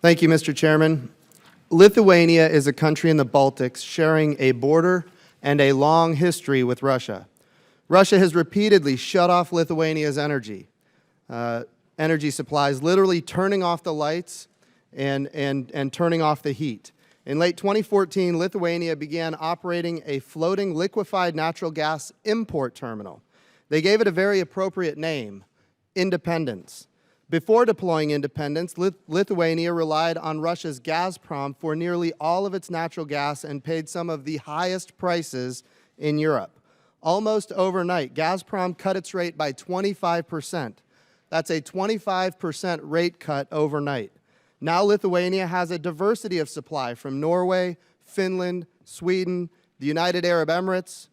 Thank you, Mr. Chairman. Lithuania is a country in the Baltics sharing a border and a long history with Russia. Russia has repeatedly shut off Lithuania's energy supplies, literally turning off the lights and turning off the heat. In late 2014, Lithuania began operating a floating liquefied natural gas import terminal. They gave it a very appropriate name, Independence. Before deploying Independence, Lithuania relied on Russia's Gazprom for nearly all of its natural gas and paid some of the highest prices in Europe. Almost overnight, Gazprom cut its rate by 25%. That's a 25% rate cut overnight. Now Lithuania has a diversity of supply from Norway, Finland, Sweden, the United Arab Emirates,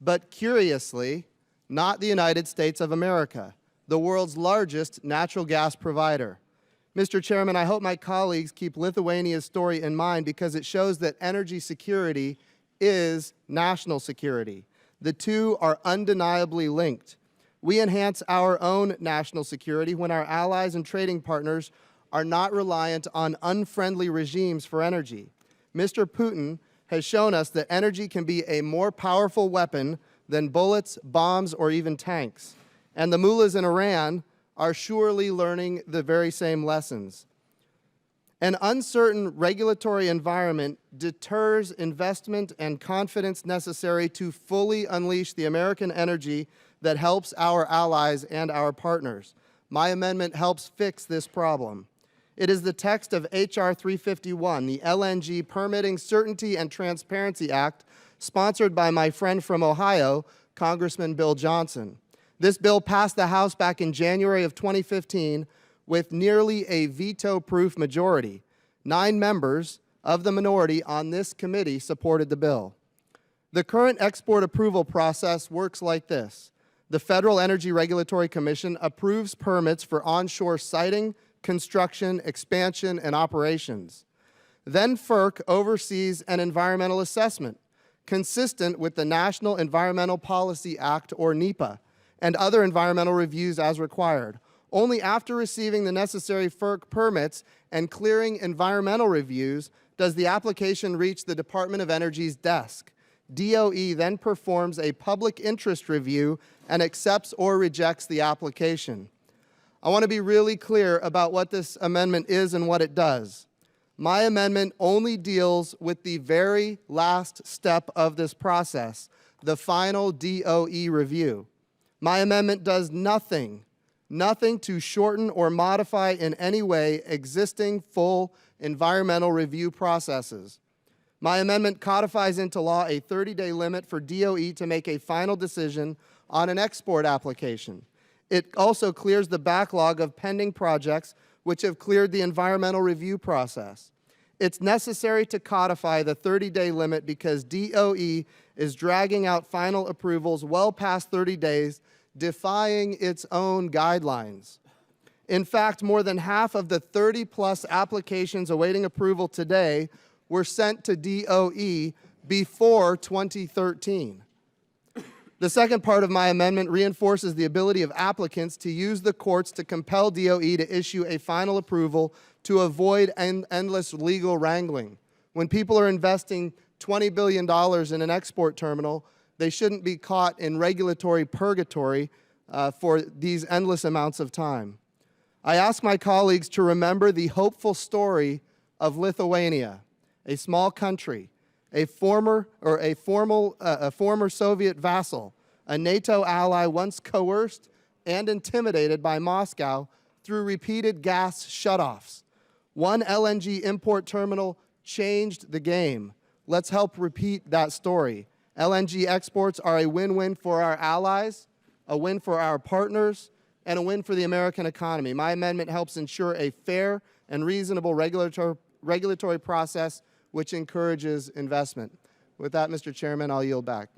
but curiously, not the United States of America, the world's largest natural gas provider. Mr. Chairman, I hope my colleagues keep Lithuania's story in mind because it shows that energy security is national security. The two are undeniably linked. We enhance our own national security when our allies and trading partners are not reliant on unfriendly regimes for energy. Mr. Putin has shown us that energy can be a more powerful weapon than bullets, bombs, or even tanks. And the mullahs in Iran are surely learning the very same lessons. An uncertain regulatory environment deters investment and confidence necessary to fully unleash the American energy that helps our allies and our partners. My amendment helps fix this problem. It is the text of H.R. 351, the LNG Permitting Certainty and Transparency Act, sponsored by my friend from Ohio, Congressman Bill Johnson. This bill passed the House back in January of 2015 with nearly a veto-proof majority. 9 members of the minority on this committee supported the bill. The current export approval process works like this. The Federal Energy Regulatory Commission approves permits for onshore siting, construction, expansion, and operations. Then FERC oversees an environmental assessment consistent with the National Environmental Policy Act, or NEPA, and other environmental reviews as required. Only after receiving the necessary FERC permits and clearing environmental reviews does the application reach the Department of Energy's desk. DOE then performs a public interest review and accepts or rejects the application. I want to be really clear about what this amendment is and what it does. My amendment only deals with the very last step of this process, the final DOE review. My amendment does nothing to shorten or modify in any way existing full environmental review processes. My amendment codifies into law a 30-day limit for DOE to make a final decision on an export application. It also clears the backlog of pending projects which have cleared the environmental review process. It's necessary to codify the 30-day limit because DOE is dragging out final approvals well past 30 days, defying its own guidelines. In fact, more than half of the 30-plus applications awaiting approval today were sent to DOE before 2013. The second part of my amendment reinforces the ability of applicants to use the courts to compel DOE to issue a final approval to avoid endless legal wrangling. When people are investing $20 billion in an export terminal, they shouldn't be caught in regulatory purgatory for these endless amounts of time. I ask my colleagues to remember the hopeful story of Lithuania, a small country, a former Soviet vassal, a NATO ally once coerced and intimidated by Moscow through repeated gas shutoffs. One LNG import terminal changed the game. Let's help repeat that story. LNG exports are a win-win for our allies, a win for our partners, and a win for the American economy. My amendment helps ensure a fair and reasonable regulatory process which encourages investment. With that, Mr. Chairman, I'll yield back.